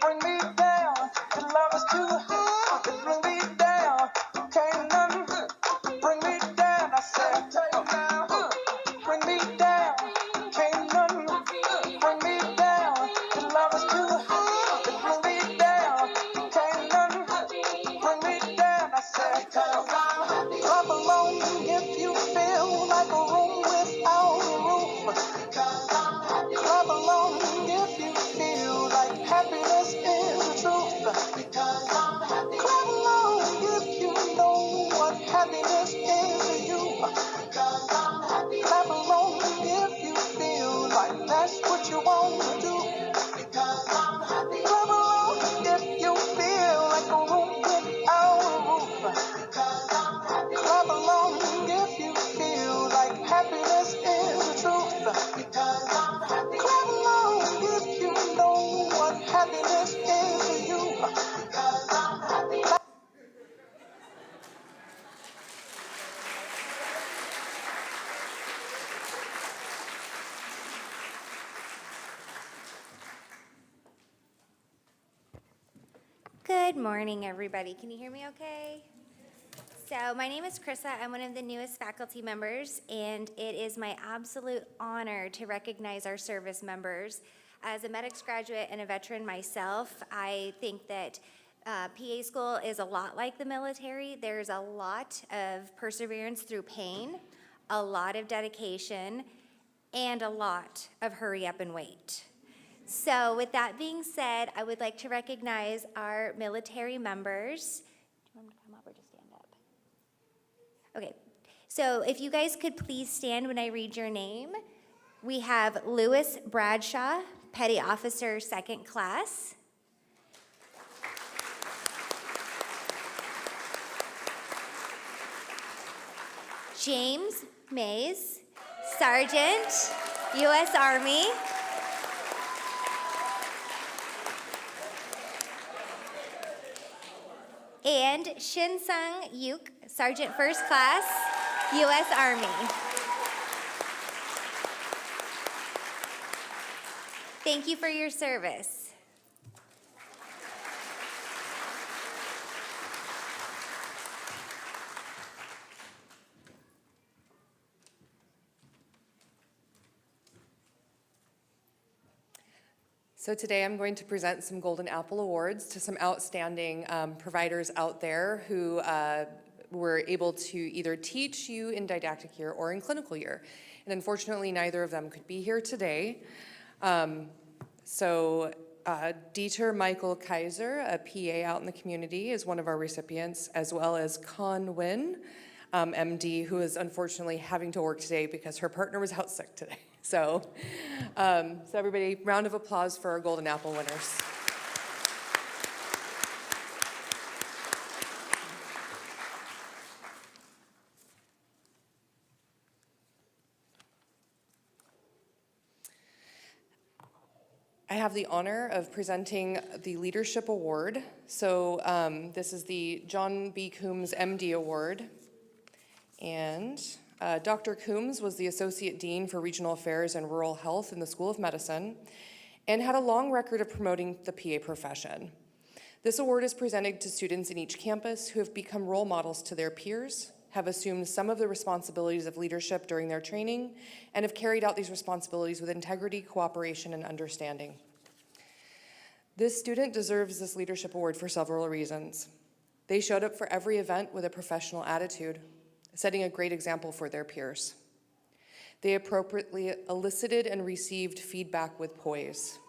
bring me down. Your love is too high, bring me down, can't none bring me down. I said, bring me down, can't none bring me down. Your love is too high, bring me down, can't none bring me down. I said, clap along if you feel like a room without a roof. Clap along if you feel like happiness is the truth. Because I'm happy. Clap along if you know what happiness is to you. Because I'm happy. Clap along if you feel like that's what you want to do. Because I'm happy. Clap along if you feel like a room without a roof. Because I'm happy. Clap along if you feel like happiness is the truth. Because I'm happy. Clap along if you know what happiness is to you. Because I'm happy. Good morning, everybody. Can you hear me okay? So my name is Krissa. I'm one of the newest faculty members, and it is my absolute honor to recognize our service members. As a MEDEX graduate and a veteran myself, I think that PA school is a lot like the military. There's a lot of perseverance through pain. a lot of dedication, and a lot of hurry up and wait. So with that being said, I would like to recognize our military members. Do you want them to come up or just stand up? Okay, so if you guys could please stand when I read your name. We have Lewis Bradshaw, Petty Officer, 2nd Class. James Mays, Sergeant, U.S. Army. And Shinsung Yuk, Sergeant 1st Class, U.S. Army. Thank you for your service. So today I'm going to present some Golden Apple Awards to some outstanding providers out there who were able to either teach you in didactic year or in clinical year. And unfortunately, neither of them could be here today. Dieter Michael Kaiser, a PA out in the community, is one of our recipients, as well as Con Nguyen, MD, who is unfortunately having to work today because her partner was out sick today. So everybody, round of applause for our Golden Apple winners. I have the honor of presenting the Leadership Award. So this is the John B. Coombs MD Award. And Dr. Coombs was the Associate Dean for Regional Affairs and Rural Health in the School of Medicine and had a long record of promoting the PA profession. This award is presented to students in each campus who have become role models to their peers, have assumed some of the responsibilities of leadership during their training, and have carried out these responsibilities with integrity, cooperation, and understanding. This student deserves this leadership award for several reasons. They showed up for every event with a professional attitude, setting a great example for their peers. They appropriately elicited and received feedback with poise.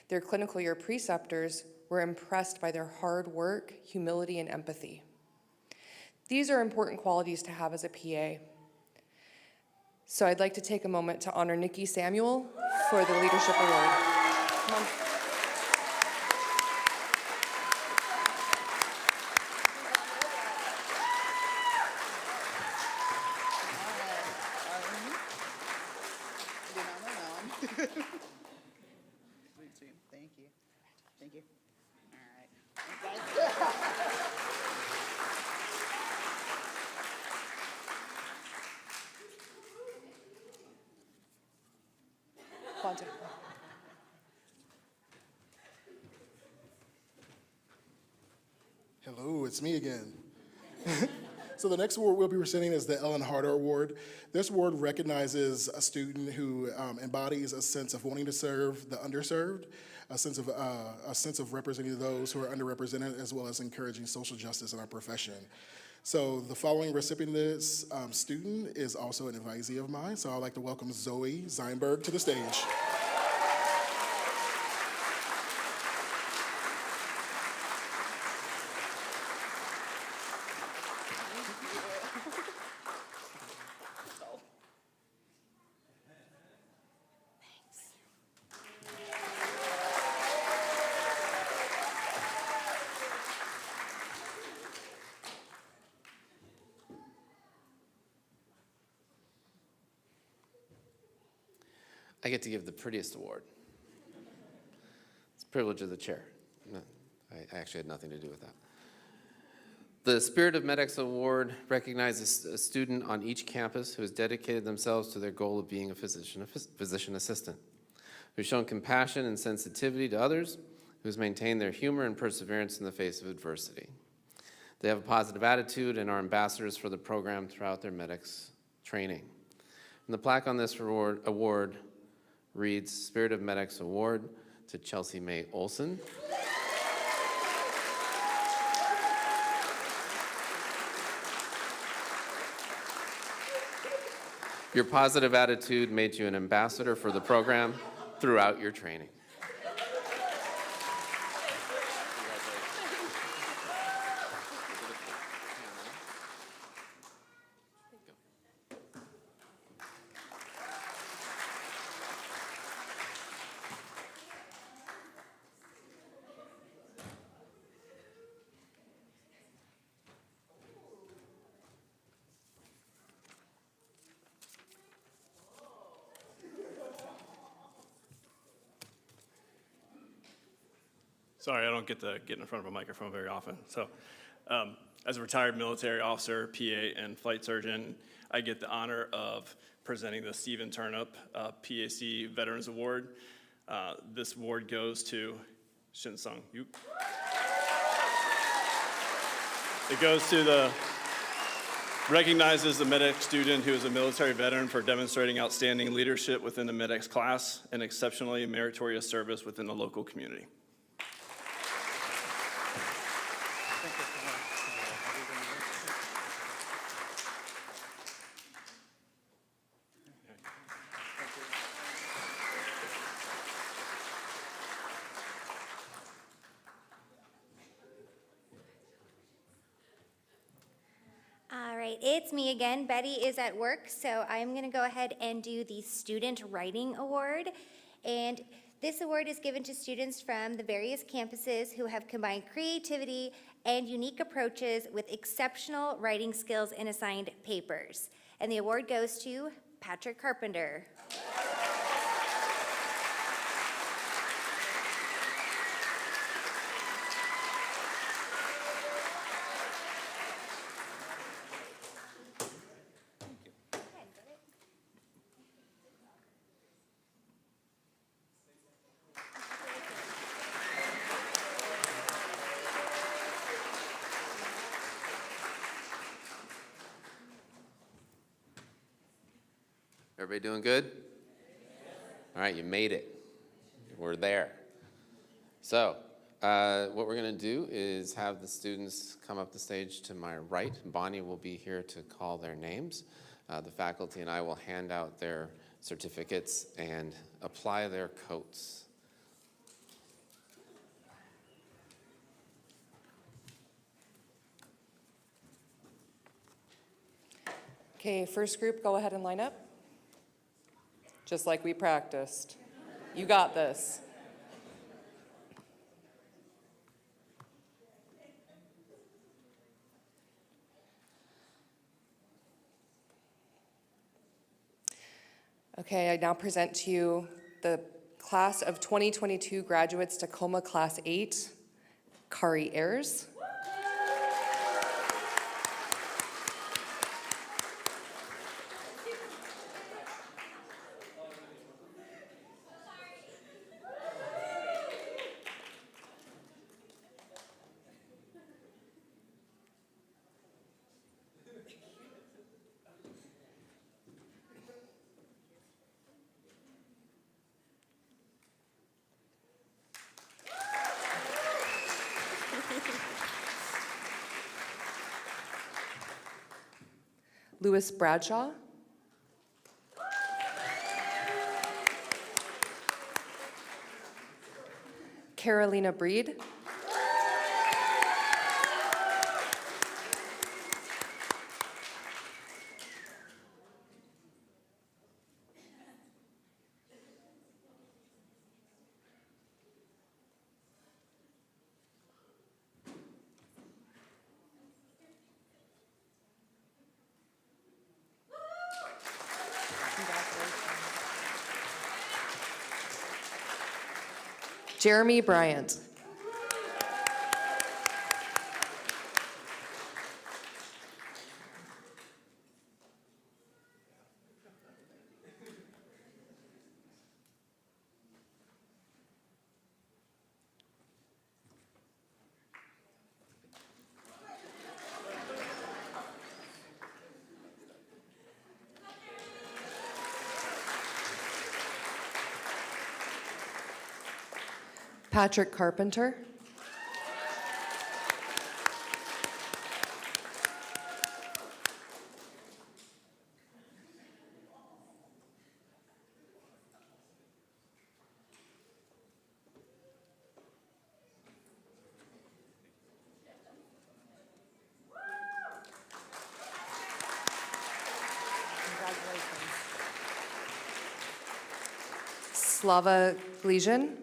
Their clinical year preceptors were impressed by their hard work, humility, and empathy. These are important qualities to have as a PA. So I'd like to take a moment to honor Nikki Samuel for the Leadership Award. Come on. Thank you. Thank you. All right. Quantum. Hello, it's me again. So the next award we'll be presenting is the Ellen Harder Award. This award recognizes a student who embodies a sense of wanting to serve the underserved, a sense of representing those who are underrepresented, as well as encouraging social justice in our profession. So the following recipient of this student is also an advisee of mine, so I'd like to welcome Zoe Zeinberg to the stage. I get to give the prettiest award. It's a privilege of the chair. No, I actually had nothing to do with that. The Spirit of MEDEX Award recognizes a student on each campus who has dedicated themselves to their goal of being a physician assistant, who's shown compassion and sensitivity to others, who's maintained their humor and perseverance in the face of adversity. They have a positive attitude and are ambassadors for the program throughout their MEDEX training. And the plaque on this award reads, Spirit of MEDEX Award to Chelsea Mae Olson. Your positive attitude made you an ambassador for the program throughout your training. Sorry, I don't get to get in front of a microphone very often. So, as a retired military officer, PA, and flight surgeon, I get the honor of presenting the Stephen Turnup PAC Veterans Award. This award goes to Shin Sung Yu. It goes to recognizes the MEDEX student who is a military veteran for demonstrating outstanding leadership within the MEDEX class and exceptionally meritorious service within the local community. All right, it's me again. Betty is at work, so I'm going to go ahead and do the Student Writing Award. And this award is given to students from the various campuses who have combined creativity and unique approaches with exceptional writing skills in assigned papers. And the award goes to Patrick Carpenter. Everybody doing good? All right, you made it. We're there. So what we're going to do is have the students come up the stage to my right. Bonnie will be here to call their names. The faculty and I will hand out their certificates and apply their coats. Okay, first group, go ahead and line up. Just like we practiced. You got this. Okay, I now present to you the class of 2022 graduates, Tacoma Class 8, Kari Ayers. Lewis Bradshaw. Carolina Breed. Jeremy Bryant. Patrick Carpenter. Slava Glizhin.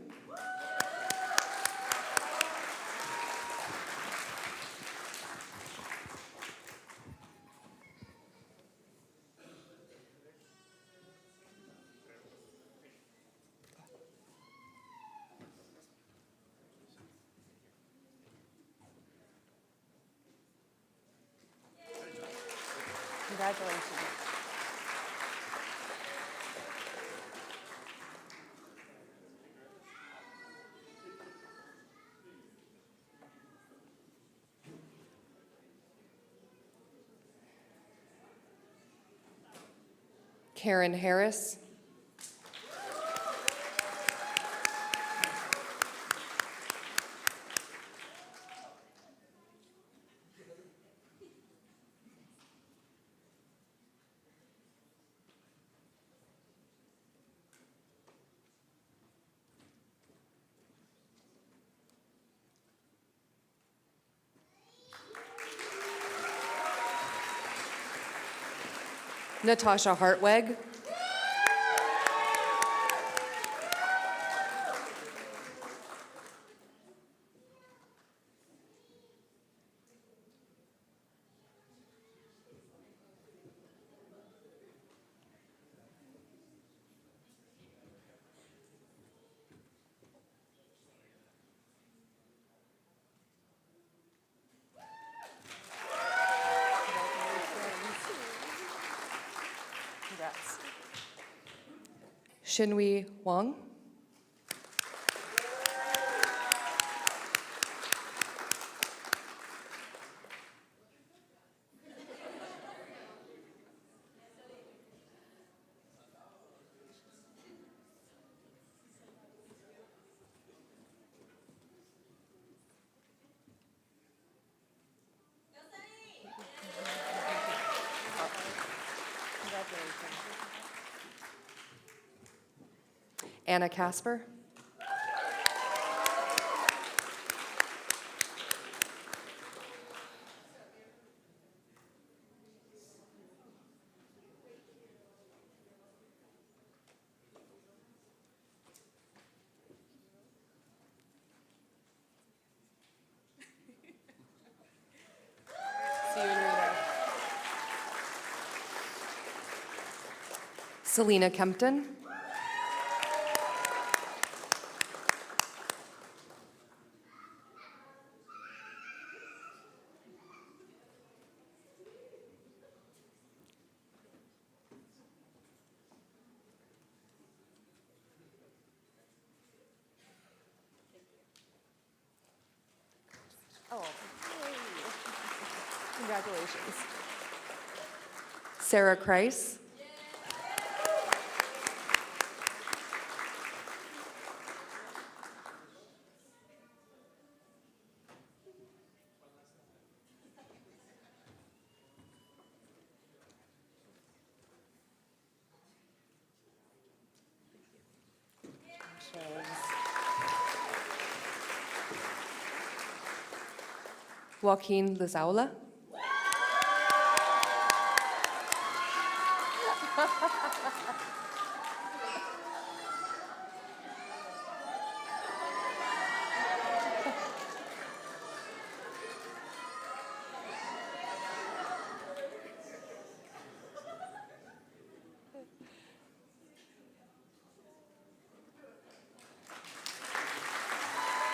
Congratulations. Karen Harris. Natasha Hartweg. Congrats. Xinhui Wang. Congratulations. Anna Casper. See you when you're there. Selena Kempton. Oh, yay. Congratulations. Sarah Kreis. Joaquin Lizaula.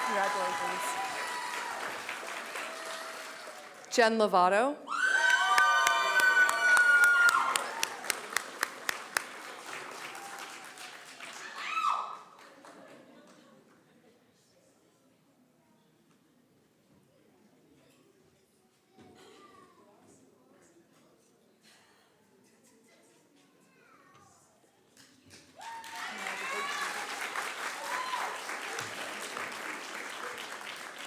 Congratulations. Jen Lovato.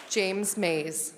James Mays.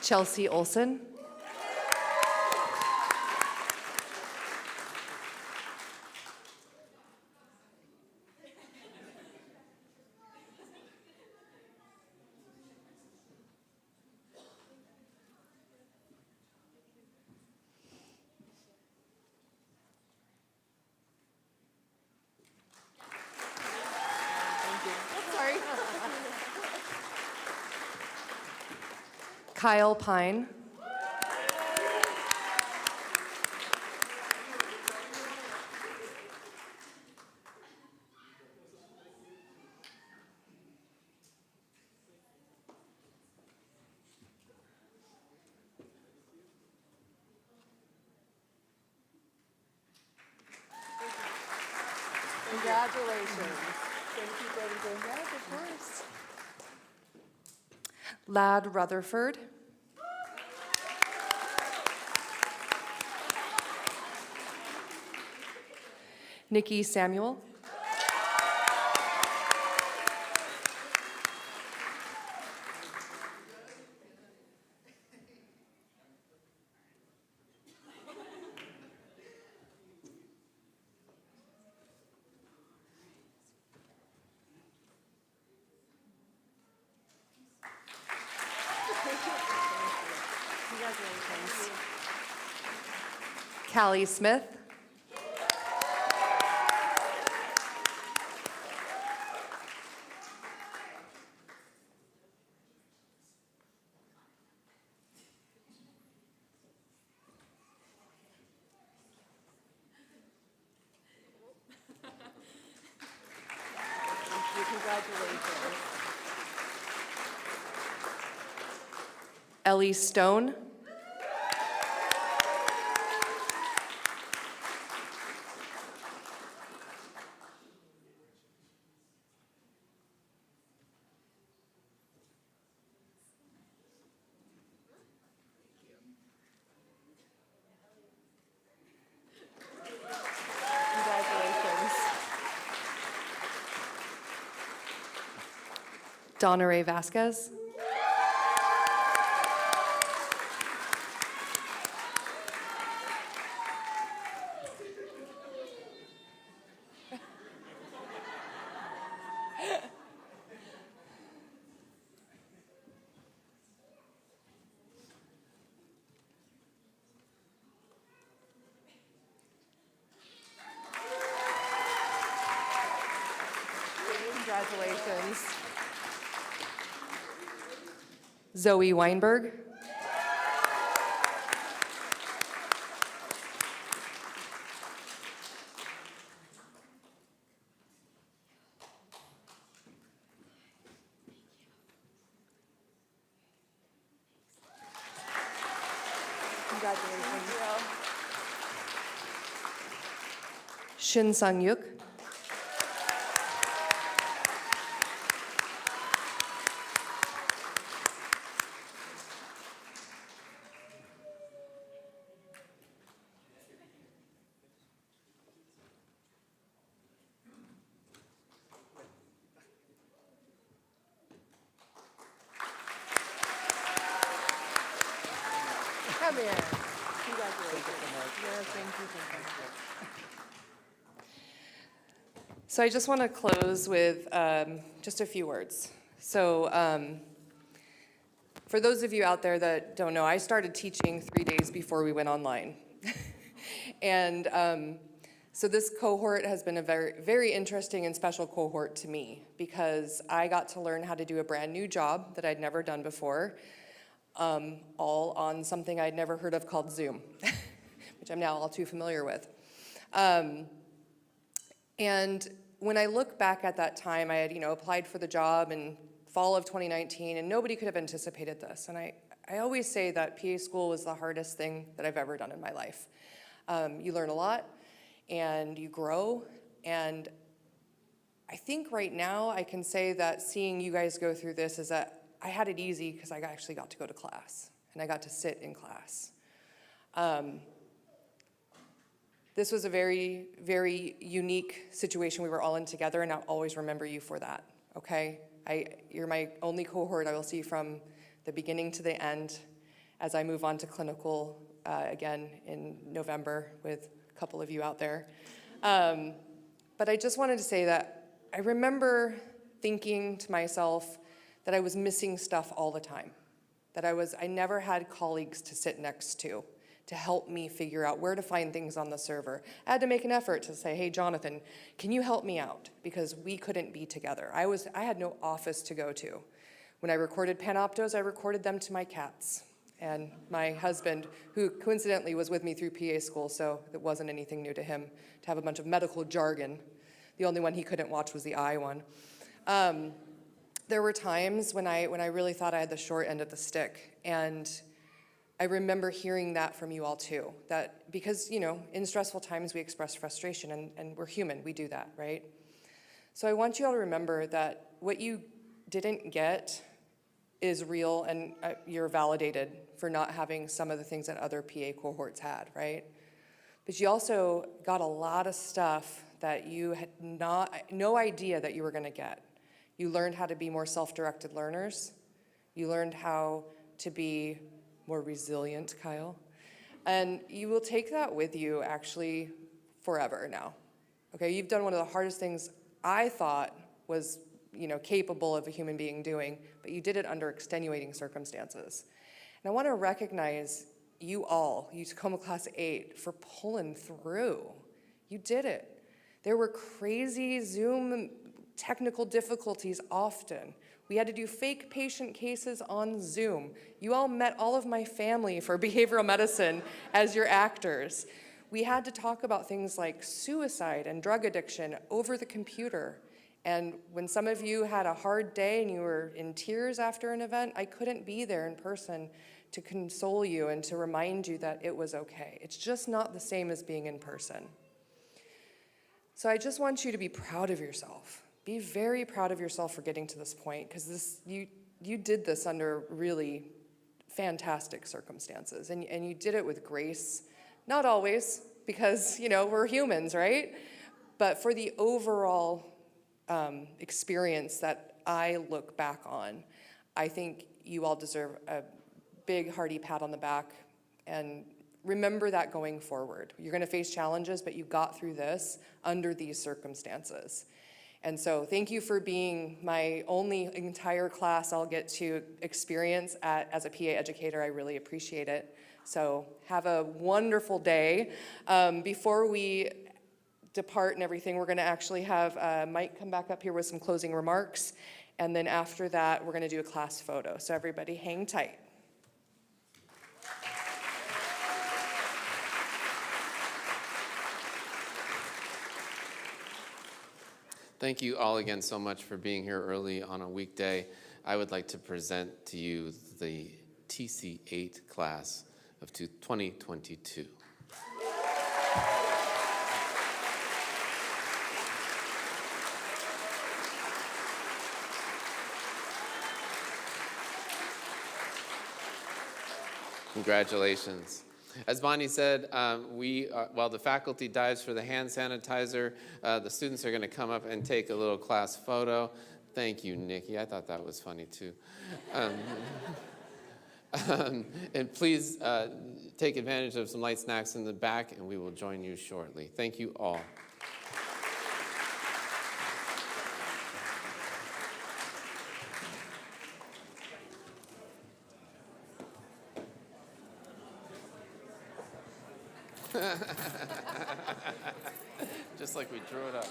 Chelsea Olson. Kyle Pine. Congratulations. Thank you for everything. Yes, of course. Lad Rutherford. Nikki Samuel. Congratulations. Callie Smith. Congratulations. Ellie Stone. Congratulations. Donna Ray Vasquez. Congratulations. Zoe Weinberg. Congratulations. Shin Sung Yuk. Come here. Congratulations. Yes, thank you. So I just want to close with just a few words. So for those of you out there that don't know, I started teaching 3 days before we went online. And so this cohort has been a very, very interesting and special cohort to me because I got to learn how to do a brand new job that I'd never done before, all on something I'd never heard of called Zoom, which I'm now all too familiar with. And when I look back at that time, I had, applied for the job in fall of 2019, and nobody could have anticipated this. And I always say that PA school was the hardest thing that I've ever done in my life. You learn a lot, and you grow, and I think right now I can say that seeing you guys go through this is that I had it easy because I actually got to go to class, and I got to sit in class. This was a very, very unique situation we were all in together, and I'll always remember you for that, okay? You're my only cohort I will see from the beginning to the end, as I move on to clinical again in November with a couple of you out there. But I just wanted to say that I remember thinking to myself that I was missing stuff all the time, that I never had colleagues to sit next to help me figure out where to find things on the server. I had to make an effort to say, hey, Jonathan, can you help me out? Because we couldn't be together. I had no office to go to. When I recorded Panoptos, I recorded them to my cats. And my husband, who coincidentally was with me through PA school, so it wasn't anything new to him to have a bunch of medical jargon. The only one he couldn't watch was the I one. There were times when I really thought I had the short end of the stick, and I remember hearing that from you all too, that because, in stressful times we express frustration, and we're human, we do that, right? So I want you all to remember that what you didn't get is real, and you're validated for not having some of the things that other PA cohorts had, right? But you also got a lot of stuff that you had no idea that you were gonna get. You learned how to be more self-directed learners. You learned how to be more resilient, Kyle. And you will take that with you actually forever now. Okay, you've done one of the hardest things I thought was, capable of a human being doing, but you did it under extenuating circumstances. And I want to recognize you all, you Tacoma Class 8, for pulling through. You did it. There were crazy Zoom technical difficulties often. We had to do fake patient cases on Zoom. You all met all of my family for behavioral medicine as your actors. We had to talk about things like suicide and drug addiction over the computer. And when some of you had a hard day and you were in tears after an event, I couldn't be there in person to console you and to remind you that it was okay. It's just not the same as being in person. So I just want you to be proud of yourself. Be very proud of yourself for getting to this point, because you did this under really fantastic circumstances, and you did it with grace. Not always, because we're humans, right? But for the overall experience that I look back on, I think you all deserve a big hearty pat on the back, and remember that going forward. You're going to face challenges, but you got through this under these circumstances. And so thank you for being my only entire class I'll get to experience as a PA educator. I really appreciate it. So have a wonderful day. Before we depart and everything, we're going to actually have Mike come back up here with some closing remarks. And then after that, we're going to do a class photo. So everybody hang tight. Thank you all again so much for being here early on a weekday. I would like to present to you the TC8 class of 2022. Congratulations. As Bonnie said, while the faculty dives for the hand sanitizer, the students are going to come up and take a little class photo. Thank you, Nikki. I thought that was funny, too. And please take advantage of some light snacks in the back, and we will join you shortly. Thank you all. Just like we drew it up.